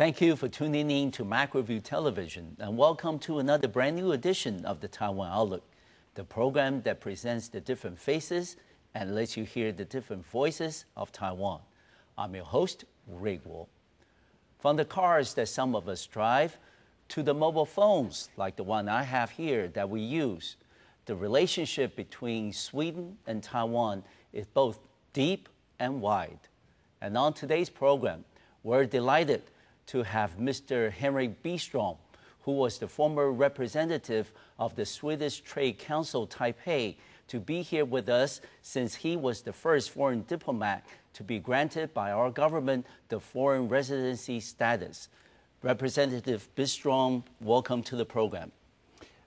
Thank you for tuning in to MacReview Television, and welcome to another brand new edition of the Taiwan Outlook, the program that presents the different faces and lets you hear the different voices of Taiwan. I'm your host, Ray Guo. From the cars that some of us drive, to the mobile phones like the one I have here that we use, the relationship between Sweden and Taiwan is both deep and wide. And on today's program, we're delighted to have Mr. Henrik Byström, who was the former representative of the Swedish Trade Council Taipei, to be here with us since he was the first foreign diplomat to be granted by our government the foreign residency status. Representative Byström, welcome to the program.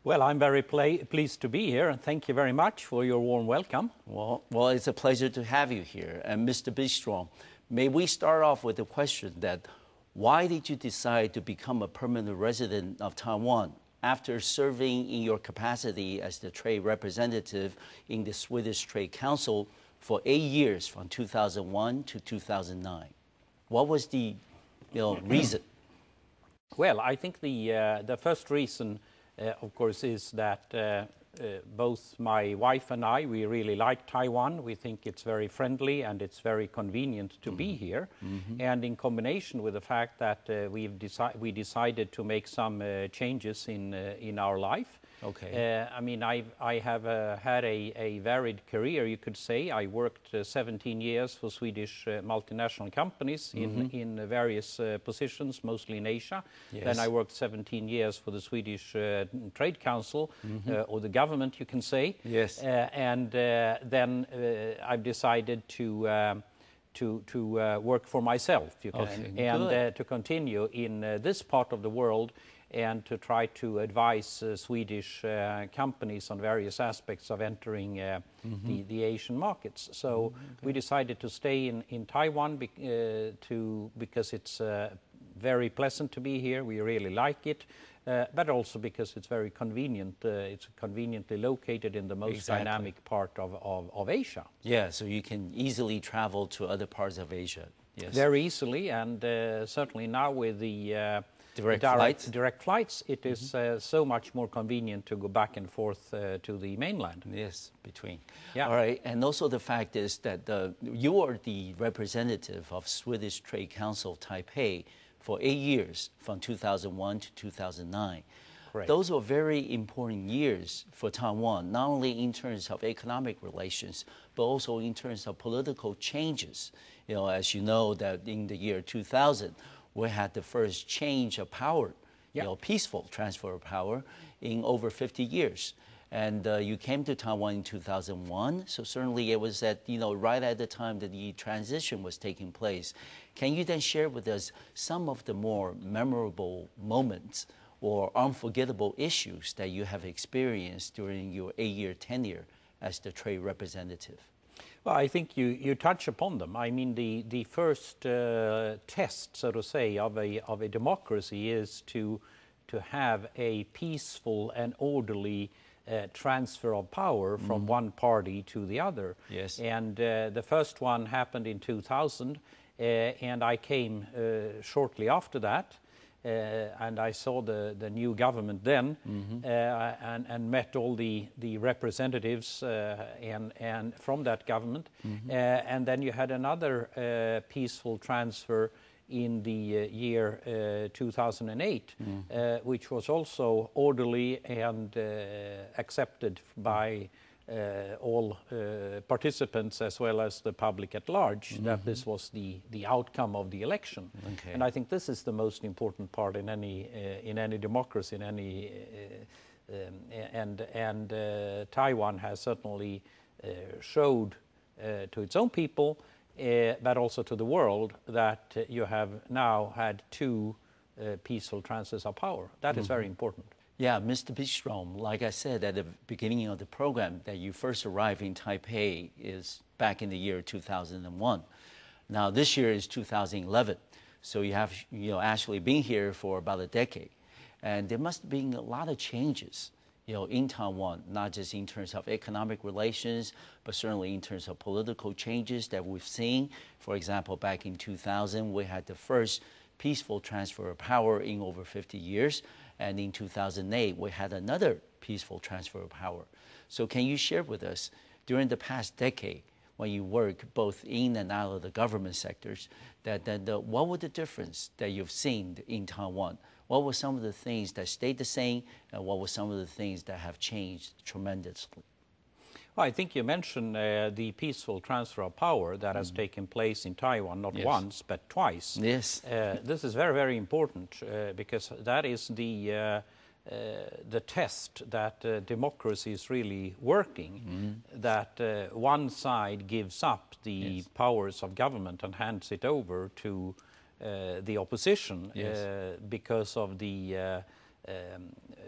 Well, I'm very pleased to be here, and thank you very much for your warm welcome. Well, it's a pleasure to have you here. And Mr. Byström, may we start off with the question that why did you decide to become a permanent resident of Taiwan after serving in your capacity as the trade representative in the Swedish Trade Council for 8 years, from 2001 to 2009? What was the reason? Well, I think the first reason, of course, is that both my wife and I, we really like Taiwan. We think it's very friendly and it's very convenient to be here. And in combination with the fact that we decided to make some changes in our life. Okay. I mean, I have had a varied career, you could say. I worked 17 years for Swedish multinational companies in various positions, mostly in Asia. Yes. Then I worked 17 years for the Swedish Trade Council, or the government, you can say. Yes. And then I've decided to work for myself, you can, Okay, and to continue in this part of the world, and to try to advise Swedish companies on various aspects of entering the Asian markets. So we decided to stay in Taiwan because it's very pleasant to be here. We really like it, but also because it's very convenient. It's conveniently located in the most dynamic part of Asia. Yeah, so you can easily travel to other parts of Asia. Yes. Very easily, and certainly now with the direct flights, it is so much more convenient to go back and forth to the mainland. Yes, between. Yeah. All right, and also the fact is that you are the representative of Swedish Trade Council Taipei for 8 years, from 2001 to 2009. Correct. Those were very important years for Taiwan, not only in terms of economic relations, but also in terms of political changes. As you know, that in the year 2000, we had the first change of power, peaceful transfer of power in over 50 years. And you came to Taiwan in 2001, so certainly it was at, right at the time that the transition was taking place. Can you then share with us some of the more memorable moments or unforgettable issues that you have experienced during your 8-year tenure as the trade representative? Well, I think you touch upon them. I mean, the first test, so to say, of a democracy is to have a peaceful and orderly transfer of power from one party to the other. Yes. And the first one happened in 2000, and I came shortly after that. And I saw the new government then, and met all the representatives and from that government. And then you had another peaceful transfer in the year 2008, which was also orderly and accepted by all participants as well as the public at large, that this was the outcome of the election. Okay. And I think this is the most important part in any democracy, in any and Taiwan has certainly showed to its own people, but also to the world, that you have now had 2 peaceful transfers of power. That is very important. Yeah, Mr. Byström, like I said at the beginning of the program, that you first arrived in Taipei is back in the year 2001. Now this year is 2011, so you have actually been here for about a decade, and there must have been a lot of changes, in Taiwan, not just in terms of economic relations, but certainly in terms of political changes that we've seen. For example, back in 2000, we had the first peaceful transfer of power in over 50 years. And in 2008, we had another peaceful transfer of power. So can you share with us, during the past decade, when you work both in and out of the government sectors, what was the difference that you've seen in Taiwan? What were some of the things that stayed the same, and what were some of the things that have changed tremendously? Well, I think you mentioned the peaceful transfer of power that has taken place in Taiwan, not once, but twice. Yes. This is very, very important because that is the test that democracy is really working, that one side gives up the powers of government and hands it over to the opposition because of the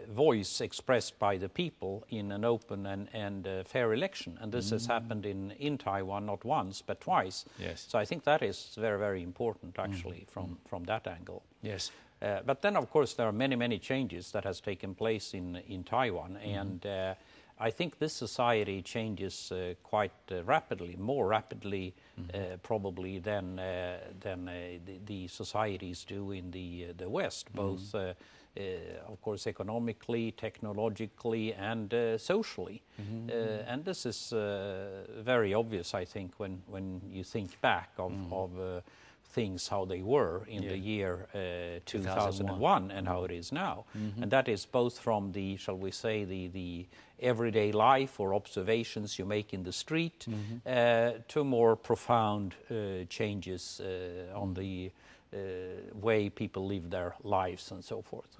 voice expressed by the people in an open and fair election. And this has happened in Taiwan not once but twice. Yes. So I think that is very, very important actually from that angle. Yes. But then of course there are many, many changes that has taken place in Taiwan, and I think this society changes quite rapidly, more rapidly probably than the societies do in the West, both of course economically, technologically and socially. And this is very obvious, I think, when you think back of things how they were in the year 2001 and how it is now. And that is both from the, shall we say, the everyday life or observations you make in the street to more profound changes on the way people live their lives and so forth.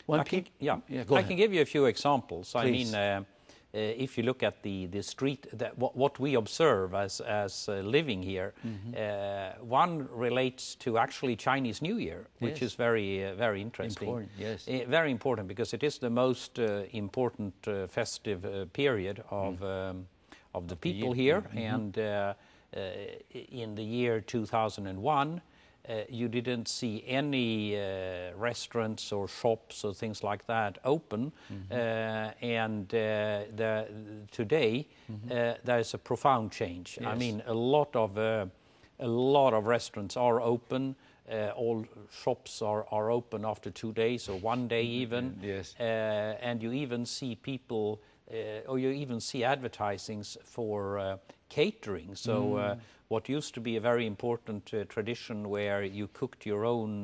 Well, I can give you a few examples. Please. I mean, if you look at the street, what we observe as living here, one relates to actually Chinese New Year, which is very, very interesting. Important, yes. Very important because it is the most important festive period of the people here. And in the year 2001, you didn't see any restaurants or shops or things like that open, and today there is a profound change. I mean, a lot of restaurants are open. All shops are open after 2 days or 1 day even. And you even see people, or you even see advertisings for catering. So what used to be a very important tradition, where you cooked your own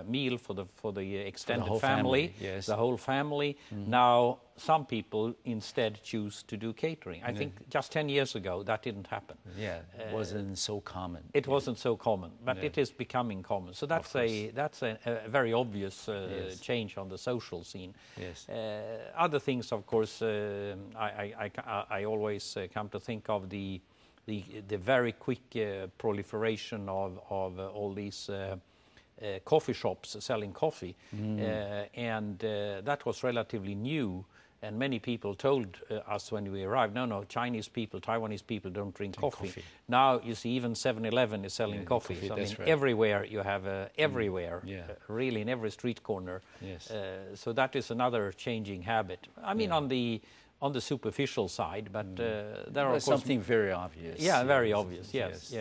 meal for the extended family, the whole family. Now some people instead choose to do catering. I think just 10 years ago that didn't happen. It wasn't so common. It wasn't so common, but it is becoming common. So that's a very obvious change on the social scene. Other things, of course, I always come to think of the very quick proliferation of all these coffee shops selling coffee, and that was relatively new. And many people told us when we arrived, no, Chinese people, Taiwanese people don't drink coffee. Now you see even 7-Eleven is selling coffee. So, I mean, everywhere you have, everywhere, really in every street corner. So that is another changing habit. I mean, on the superficial side, but there are something very obvious. Very obvious. Yes.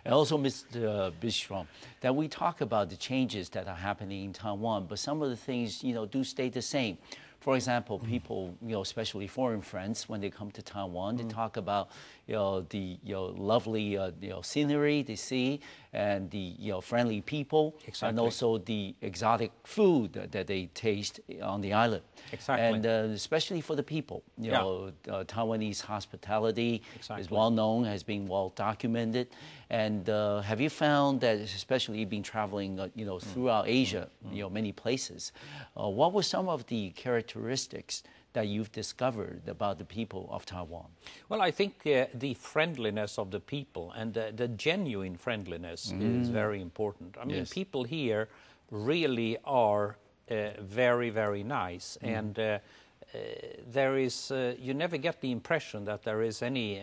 And also, Mr. Byström, that we talk about the changes that are happening in Taiwan, but some of the things, do stay the same. For example, people, especially foreign friends, when they come to Taiwan, they talk about, the lovely, scenery they see, and the, friendly people, and also the exotic food that they taste on the island. And especially for the people, Taiwanese hospitality is well known, has been well documented. And have you found that, especially you've been traveling, throughout Asia, many places, what were some of the characteristics that you've discovered about the people of Taiwan? Well, I think the friendliness of the people and the genuine friendliness is very important. I mean, people here really are very, very nice, and there is you never get the impression that there is any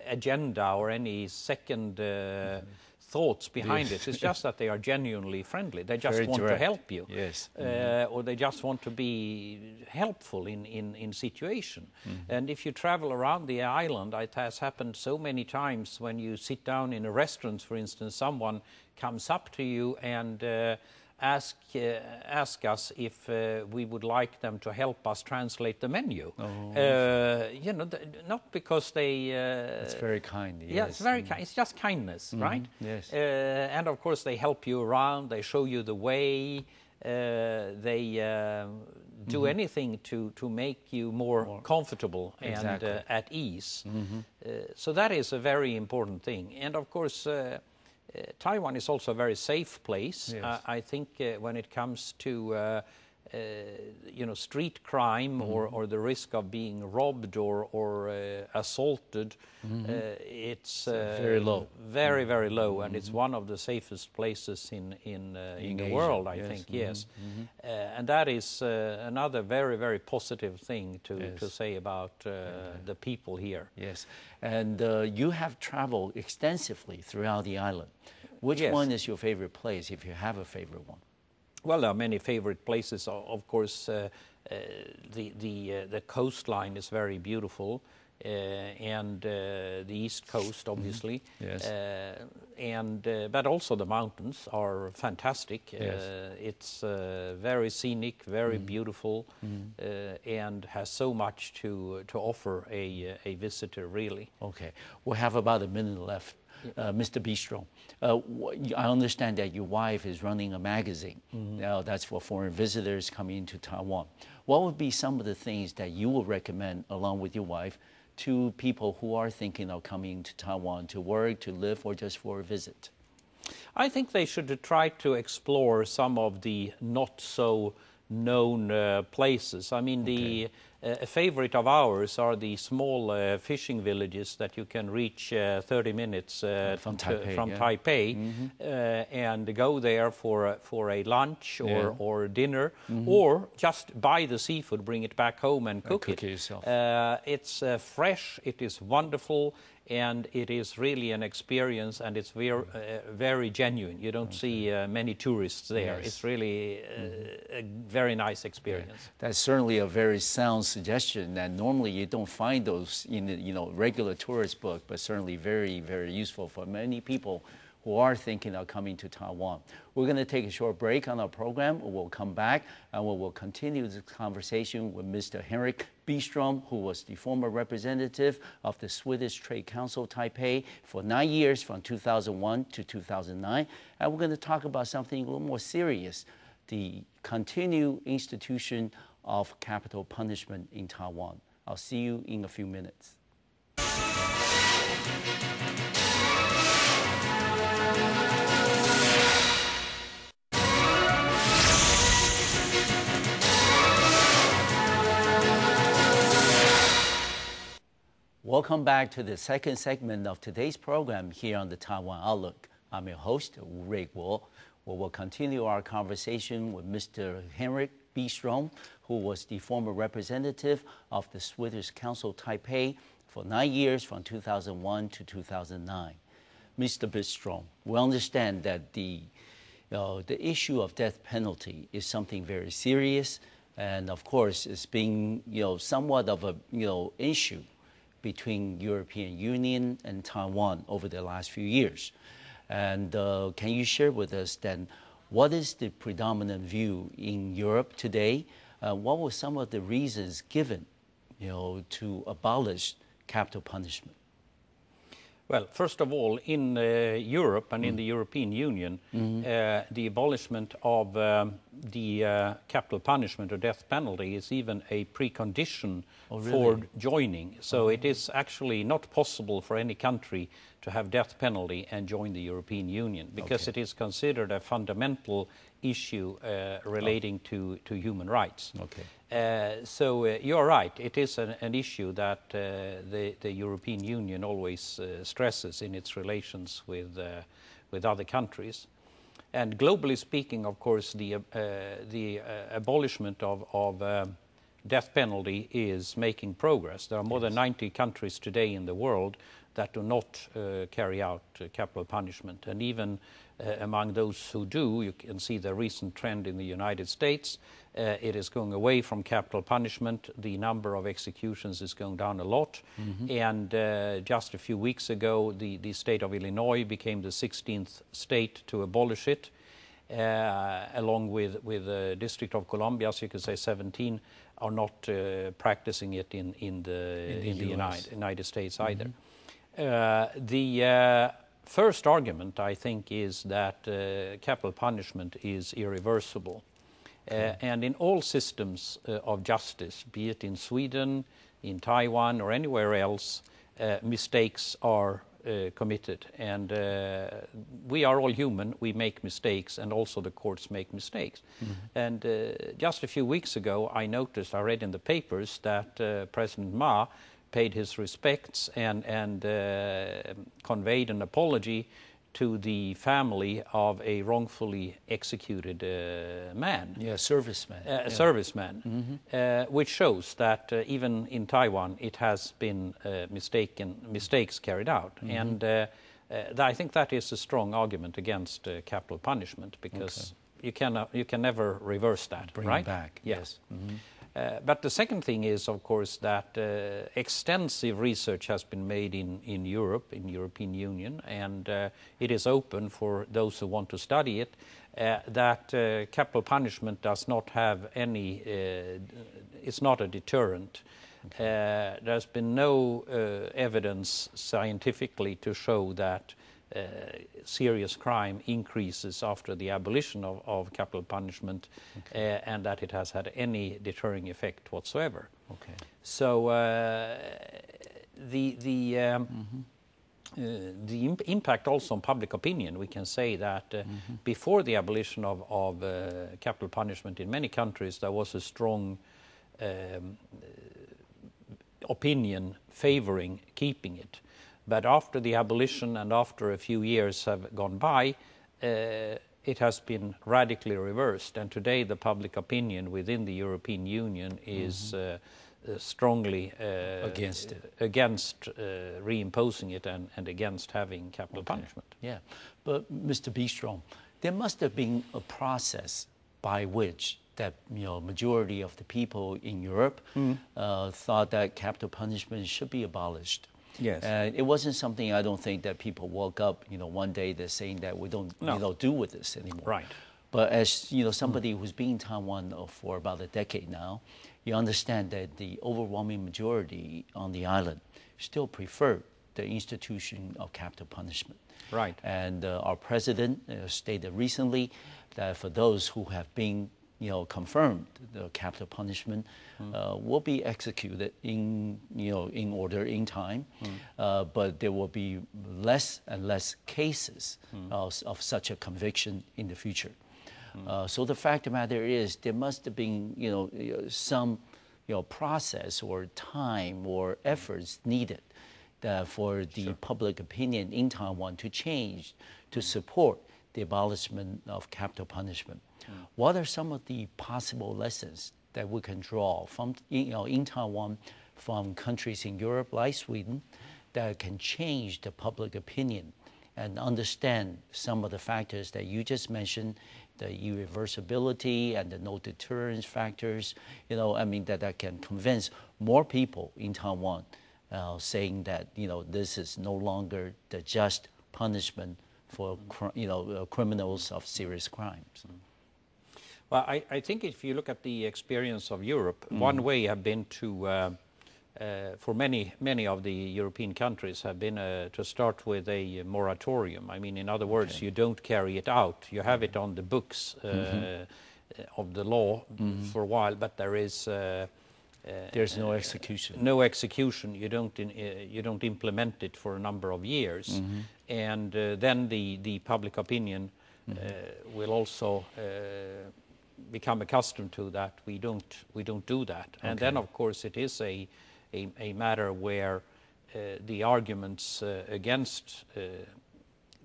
agenda or any second thoughts behind it. It's just that they are genuinely friendly. They just Very want direct. to help you. Yes. Or they just want to be helpful in situation. And if you travel around the island, it has happened so many times when you sit down in a restaurant, for instance, someone comes up to you and ask us if we would like them to help us translate the menu. You know, not because they... It's very kind. Yes. Yeah, it's very kind. It's just kindness, right? Yes. And of course, they help you around. They show you the way. They do anything to make you more comfortable and at ease. So that is a very important thing. And of course, Taiwan is also a very safe place. Yes. I think when it comes to you know, street crime or the risk of being robbed or assaulted, it's very low. Very, very low, and it's one of the safest places in the Asia, world, I yes. think, yes. And that is another very, very positive thing to say about the people here. Yes, and you have traveled extensively throughout the island. Which Yes. one is your favorite place, if you have a favorite one? Well, there are many favorite places. Of course, the coastline is very beautiful, and the east coast, obviously. Yes. But also the mountains are fantastic. Yes. It's very scenic, very beautiful, and has so much to offer a visitor, really. Okay, we have about a minute left. Mr. Byström, I understand that your wife is running a magazine. Now that's for foreign visitors coming into Taiwan. What would be some of the things that you would recommend, along with your wife, to people who are thinking of coming to Taiwan to work, to live, or just for a visit? I think they should try to explore some of the not so known places. I mean, a favorite of ours are the small fishing villages that you can reach 30 minutes from Taipei, and go there for a lunch or dinner, or just buy the seafood, bring it back home and cook it yourself. It's fresh, it is wonderful, and it is really an experience, and it's very genuine. You don't see many tourists there. Yes. It's really a very nice experience. Yeah. That's certainly a very sound suggestion, and normally you don't find those in the regular tourist book, but certainly very, very useful for many people who are thinking of coming to Taiwan. We're going to take a short break on our program. We'll come back and we will continue this conversation with Mr. Henrik Byström, who was the former representative of the Swedish Trade Council Taipei for 9 years, from 2001 to 2009. And we're going to talk about something a little more serious, the continued institution of capital punishment in Taiwan. I'll see you in a few minutes. Welcome back to the second segment of today's program here on the Taiwan Outlook. I'm your host, Ray Guo. We will continue our conversation with Mr. Henrik Byström, who was the former representative of the Swedish Council Taipei for 9 years, from 2001 to 2009. Mr. Byström, we understand that the issue of death penalty is something very serious, and of course it's been somewhat of a issue between European Union and Taiwan over the last few years. And can you share with us then, what is the predominant view in Europe today? What were some of the reasons given, to abolish capital punishment? Well, first of all, in Europe and in the European Union, the abolishment of the capital punishment or death penalty is even a precondition for joining. So it is actually not possible for any country to have death penalty and join the European Union, because it is considered a fundamental issue relating to human rights. So you're right, it is an issue that the European Union always stresses in its relations with other countries. And globally speaking, of course, the abolishment of death penalty is making progress. There are more than 90 countries today in the world that do not carry out capital punishment. And even among those who do, you can see the recent trend in the United States. It is going away from capital punishment. The number of executions is going down a lot. And just a few weeks ago, the state of Illinois became the 16th state to abolish it, along with the District of Columbia. So you could say 17 are not practicing it in the United States either. The first argument, I think, is that capital punishment is irreversible. And in all systems of justice, be it in Sweden, in Taiwan, or anywhere else, mistakes are committed. And we are all human, we make mistakes, and also the courts make mistakes. And just a few weeks ago, I read in the papers that President Ma paid his respects and conveyed an apology to the family of a wrongfully executed man. Yeah, serviceman. Serviceman, which shows that even in Taiwan it has been mistakes carried out. And I think that is a strong argument against capital punishment, because you can never reverse that. Bring right? it back. Yes. But the second thing is, of course, that extensive research has been made in Europe, in the European Union, and it is open for those who want to study it, that capital punishment does not have any, it's not a deterrent. There's been no evidence scientifically to show that serious crime increases after the abolition of capital punishment, and that it has had any deterring effect whatsoever. So the impact also on public opinion, we can say that before the abolition of capital punishment in many countries, there was a strong opinion favoring keeping it. But after the abolition and after a few years have gone by, it has been radically reversed. And today the public opinion within the European Union is strongly against reimposing it and against having capital punishment. Yeah, but Mr. Byström, there must have been a process by which that majority of the people in Europe thought that capital punishment should be abolished. Yes. And it wasn't something, I don't think, that people woke up, one day they're saying that we don't, do with this anymore. Right. But as, somebody who's been in Taiwan for about a decade now, you understand that the overwhelming majority on the island still prefer the institution of capital punishment. Right. And our president stated recently that for those who have been confirmed the capital punishment will be executed in order, in time, but there will be less and less cases of such a conviction in the future. So the fact of the matter is, there must have been some process or time or efforts needed for the public opinion in Taiwan to change, to support the abolishment of capital punishment. What are some of the possible lessons that we can draw from, in Taiwan, from countries in Europe like Sweden, that can change the public opinion and understand some of the factors that you just mentioned, the irreversibility and the no deterrence factors, that can convince more people in Taiwan, saying that, this is no longer the just punishment for, criminals of serious crimes. Well, I think if you look at the experience of Europe, one way have been to, for many of the European countries, have been to start with a moratorium. I mean, in other words, you don't carry it out. You have it on the books of the law for a while, but there is there's no execution. No execution. You don't implement it for a number of years, and then the public opinion will also become accustomed to that. We don't do that, and then of course it is a matter where the arguments against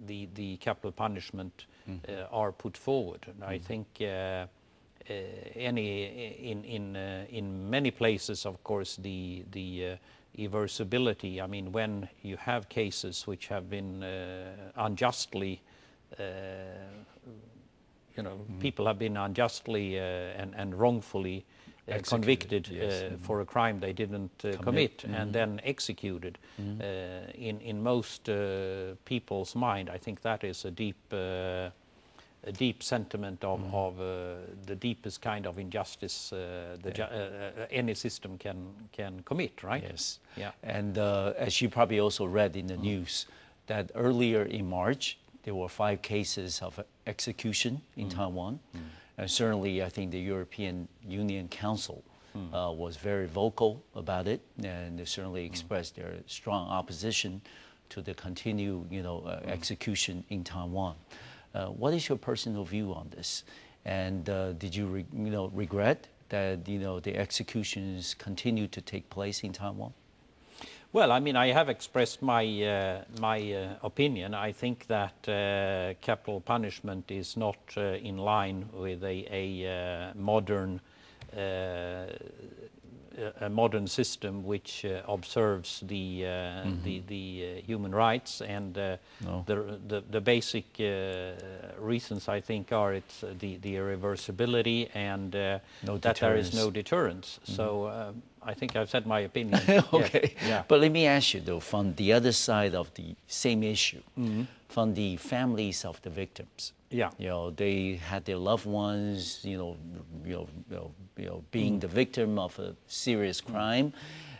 the capital punishment are put forward. And I think in many places, of course, the irreversibility. I mean, when you have cases which have been unjustly, people have been unjustly and wrongfully convicted for a crime they didn't commit and then executed. In most people's mind, I think that is a deep sentiment of the deepest kind of injustice any system can commit, right? Yes. Yeah. And as you probably also read in the news, that earlier in March, there were 5 cases of execution in Taiwan. And certainly, I think the European Union Council was very vocal about it, and they certainly expressed their strong opposition to the continued, execution in Taiwan. What is your personal view on this? And did you, regret that, the executions continue to take place in Taiwan? Well, I mean, I have expressed my opinion. I think that capital punishment is not in line with a modern system which observes the human rights, and the basic reasons, I think, are it's the irreversibility and that there is no deterrence. So I think I've said my opinion. Okay. Yes. Yeah. But let me ask you, though, from the other side of the same issue, from the families of the victims. Yeah. They had their loved ones, being the victim of a serious crime,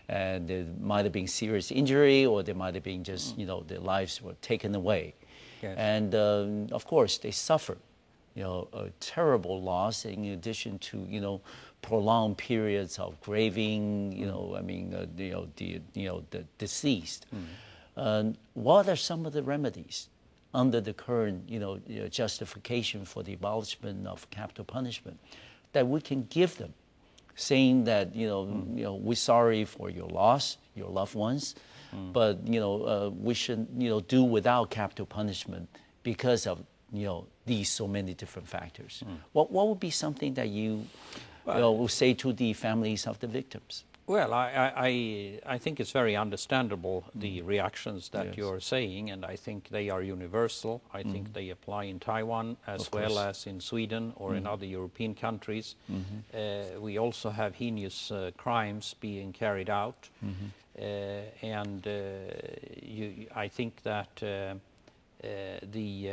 and there might have been serious injury, or there might have been just, their lives were taken away. Yes. And of course, they suffered, a terrible loss in addition to, prolonged periods of grieving, the deceased. What are some of the remedies under the current, justification for the abolishment of capital punishment that we can give them, saying that, we're sorry for your loss, your loved ones, but, we should, do without capital punishment because of, these so many different factors. What would be something that you will say to the families of the victims? Well, I think it's very understandable, the reactions that you're saying, and I think they are universal. I think they apply in Taiwan as well as in Sweden or in other European countries. We also have heinous crimes being carried out, and I think that the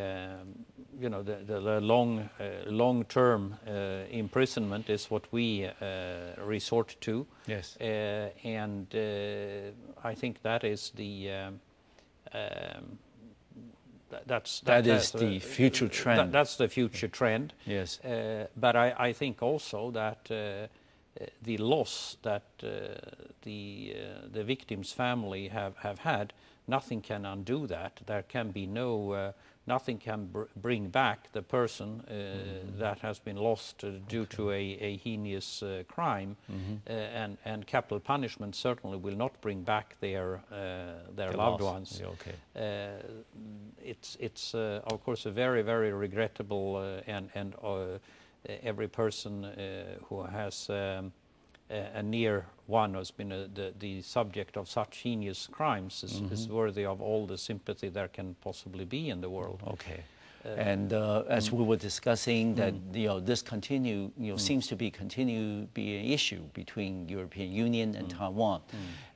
long-term imprisonment is what we resort to. Yes. And I think that is the that is the future trend. That's the future trend. Yes. But I think also that the loss that the victim's family have had, nothing can undo that. There can be nothing can bring back the person that has been lost due to a heinous crime, and capital punishment certainly will not bring back their loved ones. Okay. It's of course a very, very regrettable, and every person who has a near one who has been the subject of such heinous crimes is worthy of all the sympathy there can possibly be in the world. Okay. And as we were discussing, that this seems to be an issue between European Union and Taiwan,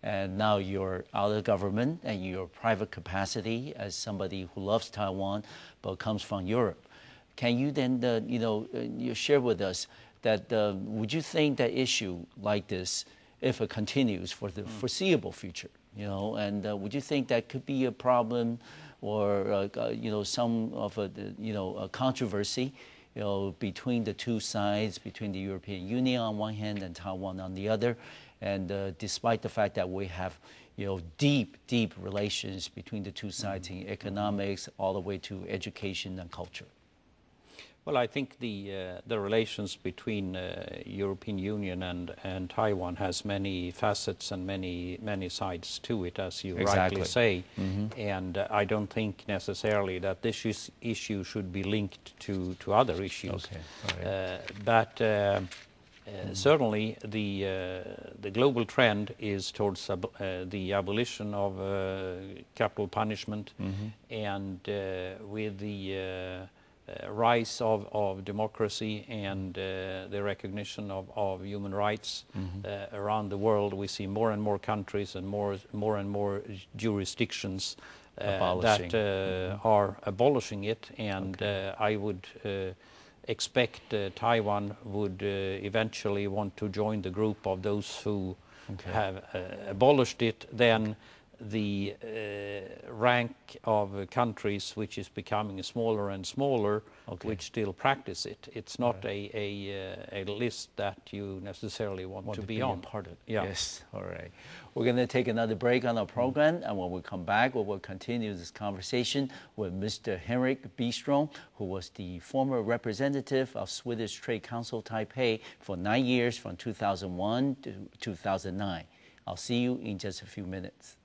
and now you're out of government and your private capacity as somebody who loves Taiwan but comes from Europe. Can you then you share with us that would you think that issue like this, if it continues for the foreseeable future, and would you think that could be a problem or some of a controversy, between the two sides, between the European Union on one hand and Taiwan on the other, and despite the fact that we have deep relations between the two sides in economics all the way to education and culture? Well, I think the relations between European Union and Taiwan has many facets and many sides to it, as you rightly say. And I don't think necessarily that this issue should be linked to other issues. Okay. All right. But Certainly, the global trend is towards the abolition of capital punishment, and with the rise of democracy and the recognition of human rights around the world, we see more and more countries and more and more jurisdictions that are abolishing it, and I would expect Taiwan would eventually want to join the group of those who have abolished it. Then the rank of countries which is becoming smaller and smaller, which still practice it. It's not a list that you necessarily want to be on. Part of it. Yeah. Yes. All right. We're going to take another break on our program, and when we come back, we will continue this conversation with Mr. Henrik Byström, who was the former representative of Swedish Trade Council Taipei for 9 years, from 2001 to 2009. I'll see you in just a few minutes.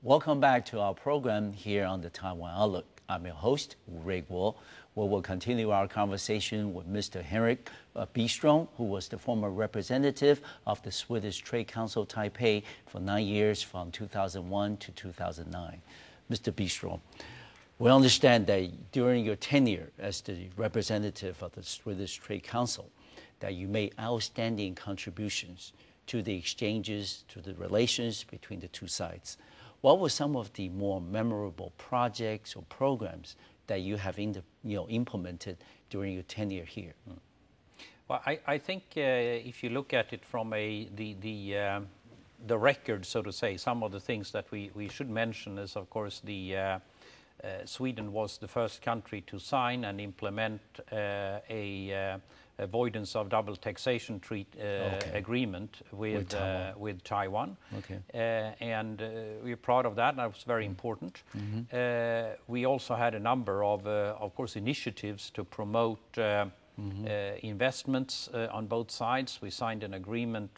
Welcome back to our program here on the Taiwan Outlook. I'm your host, Ray Guo. We will continue our conversation with Mr. Henrik Byström, who was the former representative of the Swedish Trade Council Taipei for 9 years, from 2001 to 2009. Mr. Byström, we understand that during your tenure as the representative of the Swedish Trade Council, that you made outstanding contributions to the exchanges, to the relations between the two sides. What were some of the more memorable projects or programs that you have implemented during your tenure here? Well, I think if you look at it from the record, so to say, some of the things that we should mention is, of course, Sweden was the first country to sign and implement a avoidance of double taxation agreement with Taiwan. And we're proud of that, and that was very important. We also had a number of course, initiatives to promote investments on both sides. We signed an agreement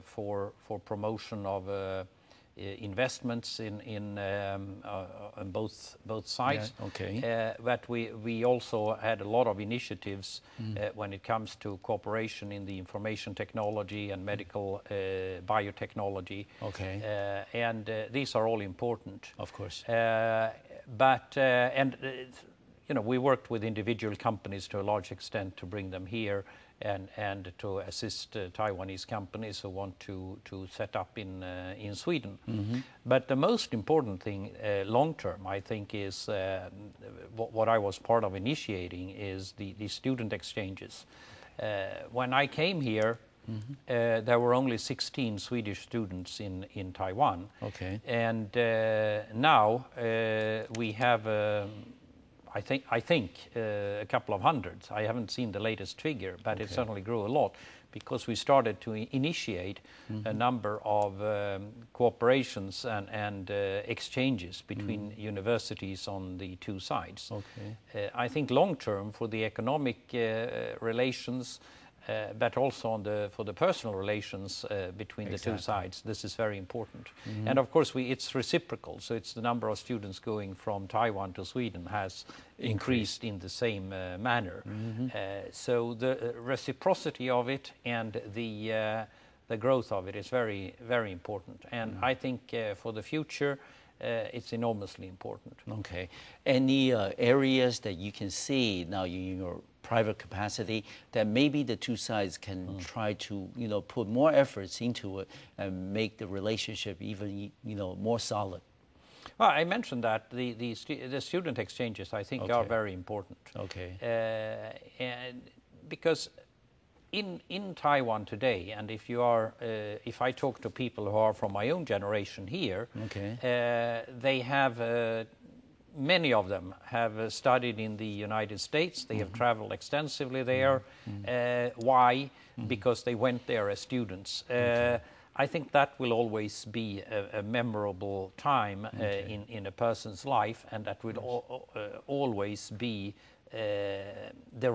for promotion of investments on both sides. But we also had a lot of initiatives when it comes to cooperation in the information technology and medical biotechnology. And these are all important. Of course. We worked with individual companies to a large extent to bring them here and to assist Taiwanese companies who want to set up in Sweden. But the most important thing long term, I think, is what I was part of initiating is the student exchanges. When I came here, there were only 16 Swedish students in Taiwan. And now we have I think a couple of hundreds. I haven't seen the latest figure, but it certainly grew a lot because we started to initiate a number of cooperations and exchanges between universities on the two sides. I think long term for the economic relations, but also for the personal relations between the two sides, this is very important. And of course, it's reciprocal. So it's the number of students going from Taiwan to Sweden has increased in the same manner. So the reciprocity of it and the growth of it is very, very important. And I think for the future, it's enormously important. Any areas that you can see now in your private capacity that maybe the two sides can try to put more efforts into it and make the relationship even more solid? Well, I mentioned that the student exchanges, I think, are very important. And because in Taiwan today, and if I talk to people who are from my own generation here, they have. Many of them have studied in the United States. They have traveled extensively there. Why? Because they went there as students. I think that will always be a memorable time in a person's life, and that will always be the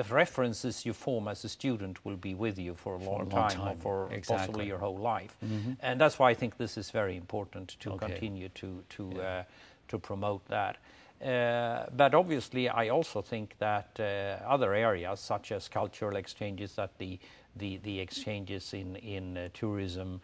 references you form as a student will be with you for a long time. Or for possibly your whole life. And that's why I think this is very important to continue to promote that. But obviously, I also think that other areas, such as cultural exchanges, that the exchanges in tourism,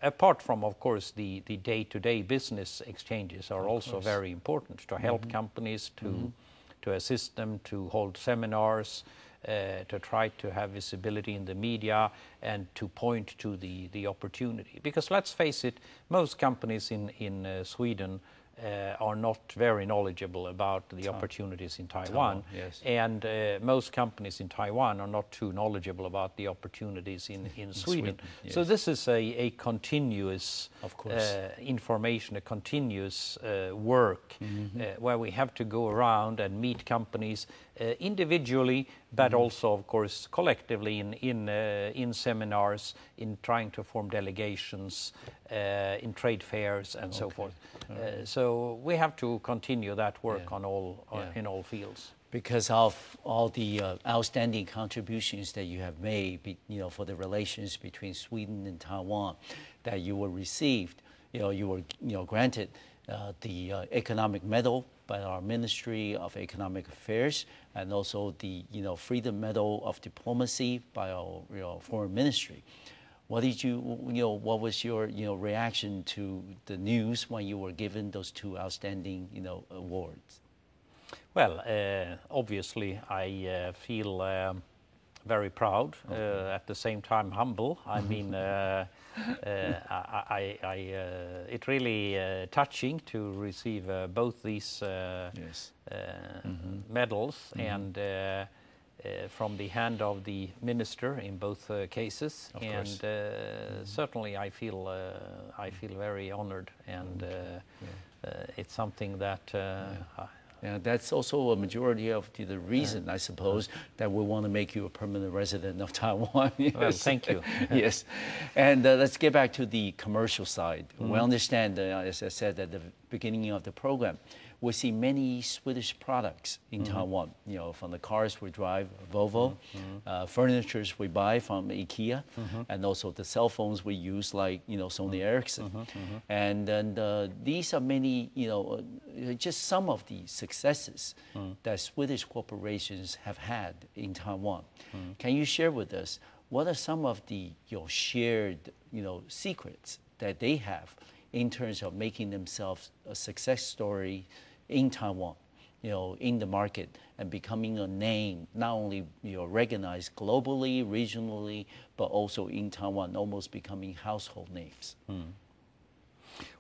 apart from, of course, the day-to-day business exchanges, are also very important to help companies, to assist them, to hold seminars, to try to have visibility in the media, and to point to the opportunity. Because let's face it, most companies in Sweden are not very knowledgeable about the opportunities in Taiwan, and most companies in Taiwan are not too knowledgeable about the opportunities in Sweden. So this is a continuous information, a continuous work where we have to go around and meet companies individually, but also, of course, collectively in seminars, in trying to form delegations, in trade fairs, and so forth. So we have to continue that work on in all fields. Because of all the outstanding contributions that you have made, for the relations between Sweden and Taiwan, that you were received, you were granted the economic medal by our Ministry of Economic Affairs, and also the Freedom Medal of Diplomacy by our Foreign Ministry. What was your reaction to the news when you were given those two outstanding awards? Well, obviously, I feel very proud. At the same time, humble. I mean, it's really touching to receive both these medals, and from the hand of the minister in both cases. And certainly, I feel very honored, and it's something that. That's also a majority of the reason, I suppose, that we want to make you a permanent resident of Taiwan. Well, thank you. Yes. And let's get back to the commercial side. We understand, as I said at the beginning of the program, we see many Swedish products in Taiwan, from the cars we drive, Volvo, furnitures we buy from IKEA, and also the cell phones we use, like, Sony Ericsson. And then these are many, just some of the successes that Swedish corporations have had in Taiwan. Can you share with us what are some of the shared, secrets that they have in terms of making themselves a success story in Taiwan, in the market, and becoming a name, not only recognized globally, regionally, but also in Taiwan, almost becoming household names?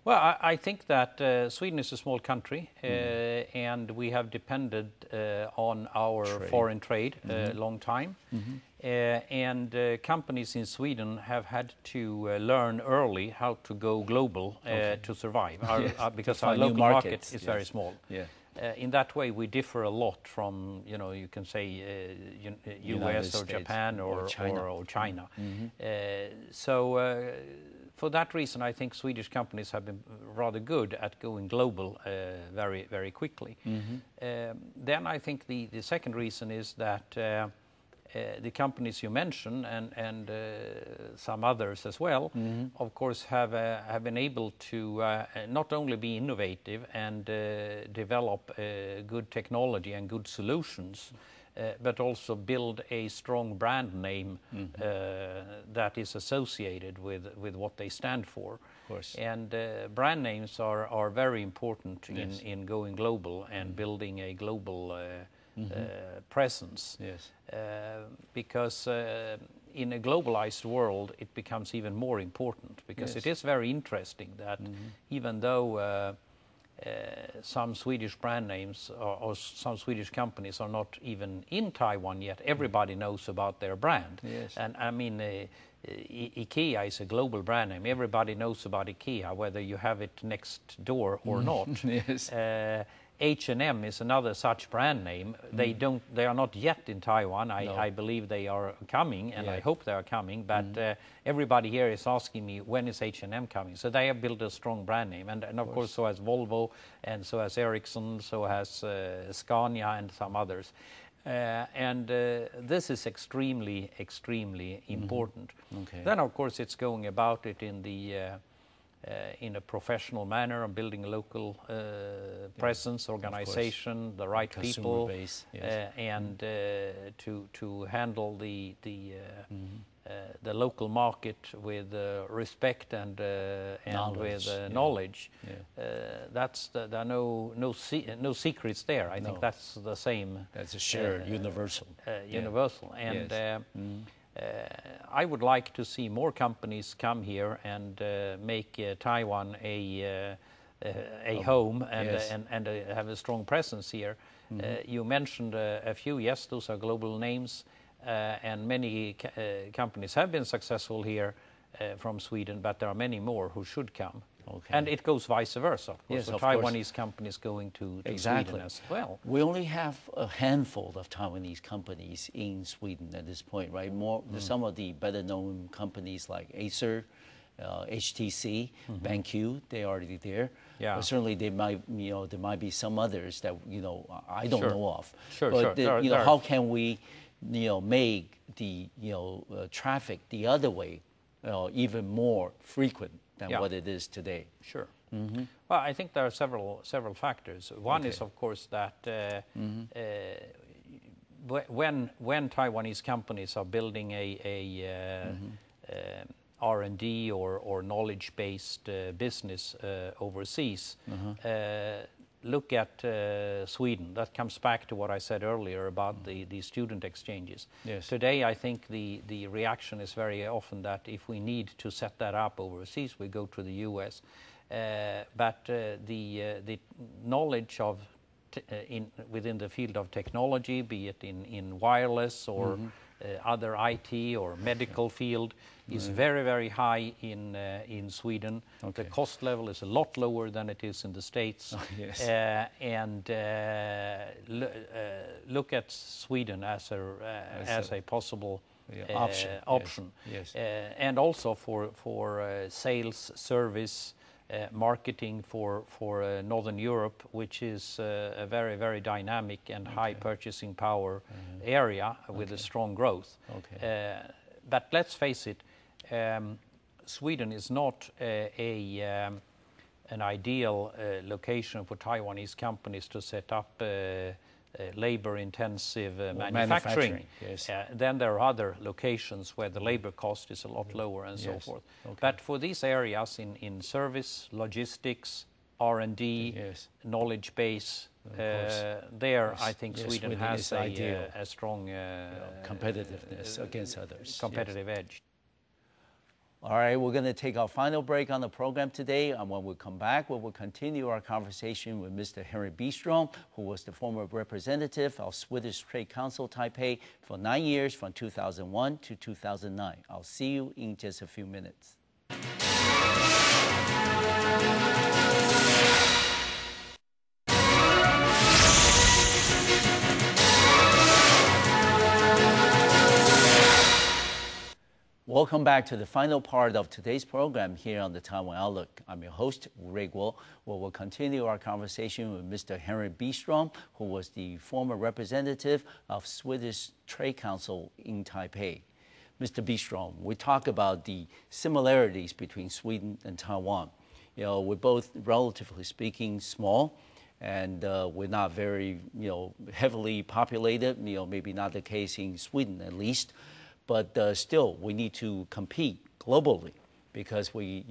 Well, I think that Sweden is a small country, and we have depended on our foreign trade a long time. And companies in Sweden have had to learn early how to go global to survive, because our local market is very small. In that way, we differ a lot from, you can say, US or Japan or China. So for that reason, I think Swedish companies have been rather good at going global very, very quickly. Then I think the second reason is that the companies you mentioned, and some others as well, of course, have been able to not only be innovative and develop good technology and good solutions, but also build a strong brand name that is associated with what they stand for. Of course. And brand names are very important in going global and building a global presence. Because in a globalized world, it becomes even more important, because it is very interesting that even though some Swedish brand names or some Swedish companies are not even in Taiwan yet, everybody knows about their brand. And I mean, IKEA is a global brand name. Everybody knows about IKEA, whether you have it next door or not. H&M is another such brand name. They are not yet in Taiwan. I believe they are coming, and I hope they are coming. But everybody here is asking me, when is H&M coming? So they have built a strong brand name, and of course so has Volvo, and so has Ericsson, so has Scania, and some others. This is extremely, extremely important. Okay. Then, of course, it's going about it in a professional manner and building a local presence, organization, the right people, base, and to handle the local market with respect and knowledge. with knowledge. There are no secrets there. I think that's the same. That's a shared universal. Universal, and. I would like to see more companies come here and make Taiwan a home and have a strong presence here. You mentioned a few. Yes, those are global names, and many companies have been successful here from Sweden, but there are many more who should come. Okay. And it goes vice versa, of course. Yes, so of Taiwanese companies going to Sweden as well. We only have a handful of Taiwanese companies in Sweden at this point, right? Some of the better-known companies like Acer, HTC, BenQ, they're already there. Yeah. But certainly there might be some others that I don't know of. But how can we make the traffic the other way even more frequent than what it is today? Sure. Well, I think there are several factors. One is, of course, that when Taiwanese companies are building a R&D or knowledge-based business overseas, look at Sweden. That comes back to what I said earlier about the student exchanges. Yes. Today, I think the reaction is very often that if we need to set that up overseas, we go to the US. But the knowledge of within the field of technology, be it in wireless or other IT or medical field, is very, very high in Sweden. Okay. The cost level is a lot lower than it is in the States. Yes. Look at Sweden as a possible option. Yes. And also for sales, service, marketing for Northern Europe, which is a very, very dynamic and high purchasing power area with a strong growth. Okay. But let's face it, Sweden is not an ideal location for Taiwanese companies to set up labor-intensive manufacturing. Yes. Then there are other locations where the labor cost is a lot lower and so forth. Okay. But for these areas in service, logistics, R&D, knowledge base, I think Sweden has a strong competitiveness against others. Competitive edge. All right, we're going to take our final break on the program today, and when we come back, we will continue our conversation with Mr. Henrik Byström, who was the former representative of Swedish Trade Council Taipei for 9 years, from 2001 to 2009. I'll see you in just a few minutes. Welcome back to the final part of today's program here on the Taiwan Outlook. I'm your host, Ray Guo. We'll continue our conversation with Mr. Henrik Byström, who was the former representative of Swedish Trade Council in Taipei. Mr. Byström, we talk about the similarities between Sweden and Taiwan. We're both, relatively speaking, small, and we're not very, heavily populated. Maybe not the case in Sweden, at least. But still, we need to compete globally because we,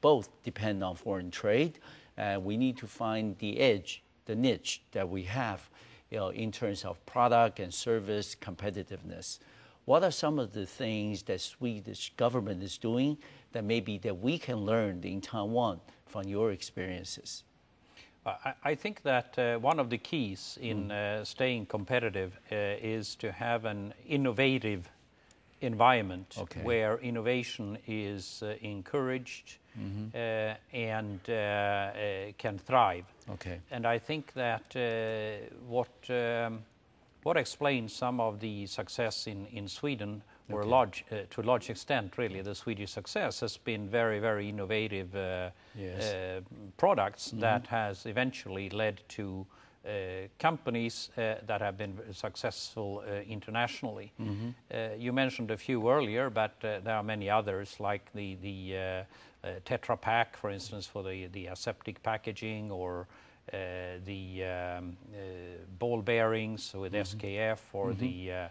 both depend on foreign trade, and we need to find the edge, the niche that we have, in terms of product and service competitiveness. What are some of the things that Swedish government is doing that maybe that we can learn in Taiwan from your experiences? I think that one of the keys in staying competitive is to have an innovative environment where innovation is encouraged and can thrive. And I think that what explains some of the success in Sweden, or to a large extent, really, the Swedish success has been very, very innovative products that has eventually led to companies that have been successful internationally. You mentioned a few earlier, but there are many others, like the Tetra Pak, for instance, for the aseptic packaging, or the ball bearings with SKF, or the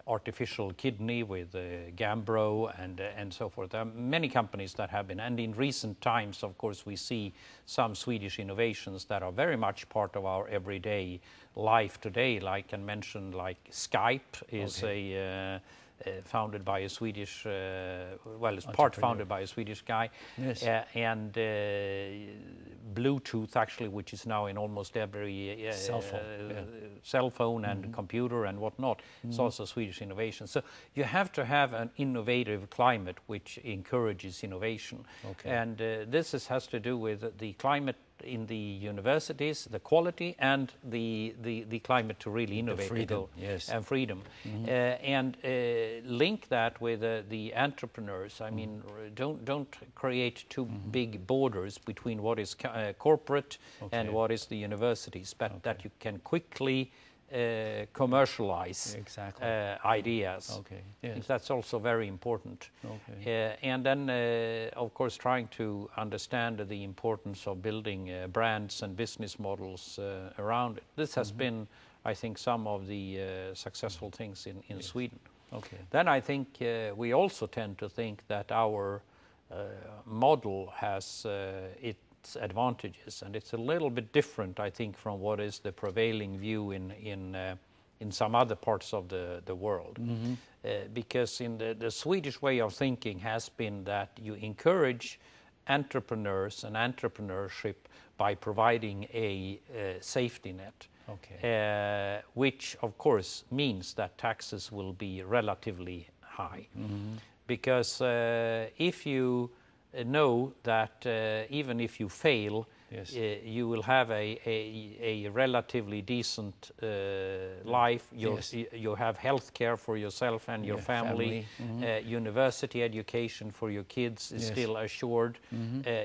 artificial kidney with Gambro, and so forth. There are many companies that have been, and in recent times, of course, we see some Swedish innovations that are very much part of our everyday life today. Like I can mention, like Skype is founded by a Swedish, it's part founded by a Swedish guy, and Bluetooth, actually, which is now in almost every cell phone and computer and whatnot. It's also Swedish innovation. So you have to have an innovative climate which encourages innovation. And this has to do with the climate in the universities, the quality, and the climate to really innovate, freedom, and freedom, and link that with the entrepreneurs. I mean, don't create too big borders between what is corporate and what is the universities, but that you can quickly commercialize ideas. I think that's also very important. And then, of course, trying to understand the importance of building brands and business models around it. This has been, I think, some of the successful things in Sweden. Then I think we also tend to think that our model has its advantages, and it's a little bit different, I think, from what is the prevailing view in some other parts of the world. Because in the Swedish way of thinking has been that you encourage entrepreneurs and entrepreneurship by providing a safety net, which of course means that taxes will be relatively high. Because if you know that even if you fail, you will have a relatively decent life. You have health care for yourself and your family. University education for your kids is still assured.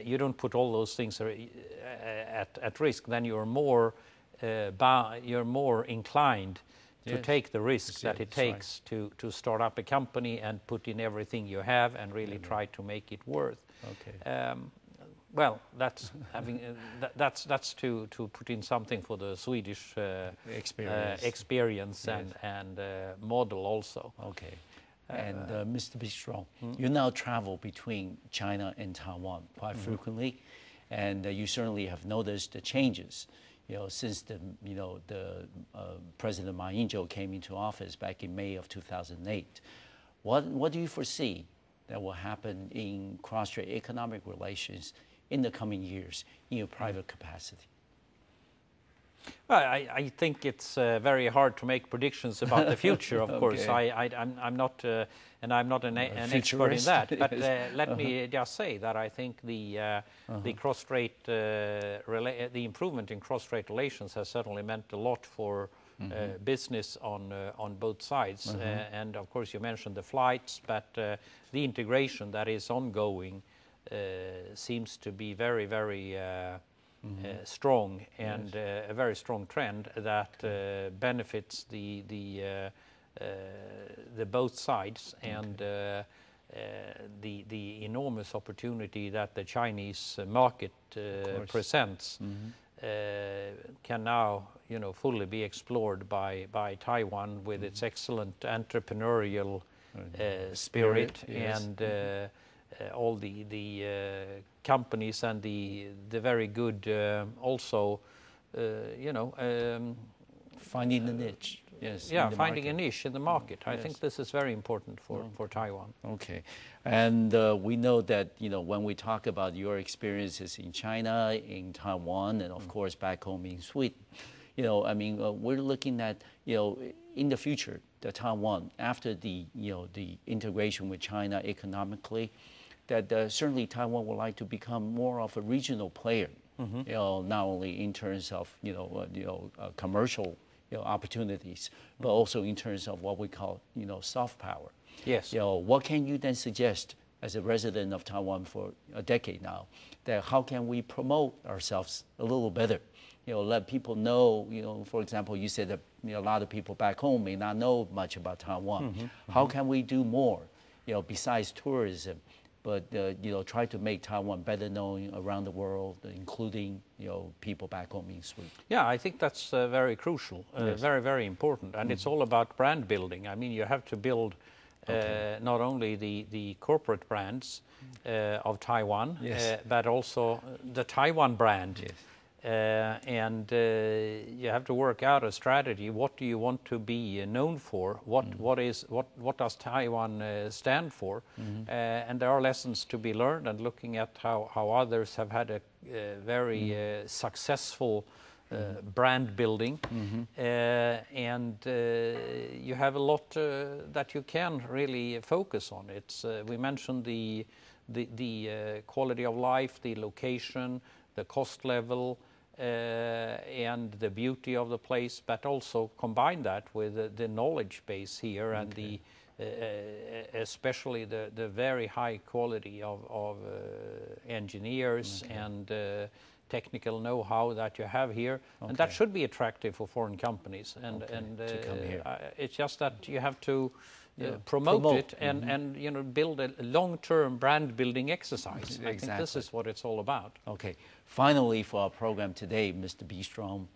You don't put all those things at risk. Then you're more inclined to take the risks that it takes to start up a company and put in everything you have and really try to make it worth. Well, that's having that's to put in something for the Swedish experience and model also. And Mr. Byström, you now travel between China and Taiwan quite frequently, and you certainly have noticed the changes. Since the President Ma Ying-jeou came into office back in May of 2008, what do you foresee that will happen in cross-strait economic relations in the coming years in your private capacity? Well, I think it's very hard to make predictions about the future. Of course, I'm not, and I'm not an expert in that. But let me just say that I think the cross-strait, the improvement in cross-strait relations has certainly meant a lot for business on both sides. And of course, you mentioned the flights, but the integration that is ongoing seems to be very, very strong, and a very strong trend that benefits the both sides, and the enormous opportunity that the Chinese market presents can now fully be explored by Taiwan with its excellent entrepreneurial spirit, and all the companies and the very good also finding the niche. Finding a niche in the market. I think this is very important for Taiwan. And we know that when we talk about your experiences in China, in Taiwan, and of course back home in Sweden, we're looking at in the future the Taiwan after the the integration with China economically, that certainly Taiwan would like to become more of a regional player. Not only in terms of commercial opportunities, but also in terms of what we call soft power. Yes. What can you then suggest as a resident of Taiwan for a decade now, that how can we promote ourselves a little better? Let people know, for example, you said that a lot of people back home may not know much about Taiwan. How can we do more, besides tourism, but try to make Taiwan better known around the world, including people back home in Sweden? Yeah, I think that's very crucial, Yes. very, very important. And it's all about brand building. I mean, you have to build not only the corporate brands of Taiwan, Yes. but also the Taiwan brand. Yes. And you have to work out a strategy. What do you want to be known for? What does Taiwan stand for? And there are lessons to be learned, and looking at how others have had a very successful brand building, and you have a lot that you can really focus on. It's we mentioned the quality of life, the location, the cost level, and the beauty of the place, but also combine that with the knowledge base here and the especially the very high quality of engineers and technical know-how that you have here, and that should be attractive for foreign companies. And to come here. It's just that you have to promote it and build a long-term brand building exercise. I think this is what it's all about. Okay. Finally, for our program today, Mr. Byström,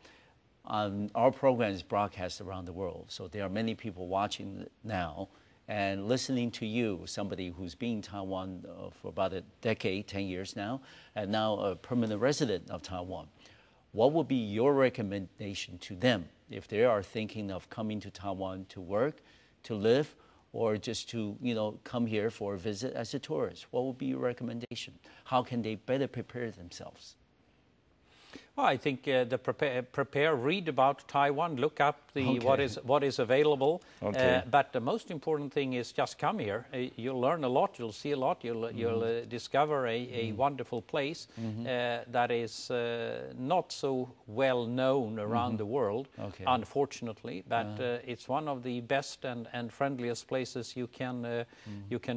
our program is broadcast around the world, so there are many people watching now and listening to you, somebody who's been in Taiwan for about a decade, 10 years now, and now a permanent resident of Taiwan. What would be your recommendation to them if they are thinking of coming to Taiwan to work, to live, or just to come here for a visit as a tourist? What would be your recommendation? How can they better prepare themselves? Well, I think prepare, read about Taiwan, look up what is available. But the most important thing is just come here. You'll learn a lot. You'll see a lot. You'll discover a wonderful place that is not so well known around the world, unfortunately. But it's one of the best and friendliest places you can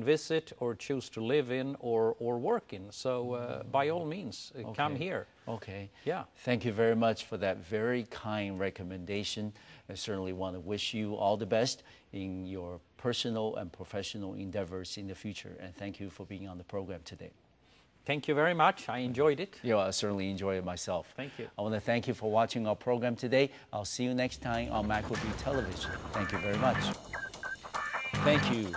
visit or choose to live in or work in. So by all means, come here. Okay. Yeah. Thank you very much for that very kind recommendation. I certainly want to wish you all the best in your personal and professional endeavors in the future. And thank you for being on the program today. Thank you very much. I enjoyed it. Yeah, I certainly enjoyed it myself. Thank you. I want to thank you for watching our program today. I'll see you next time on MacroView Television. Thank you very much. Thank you.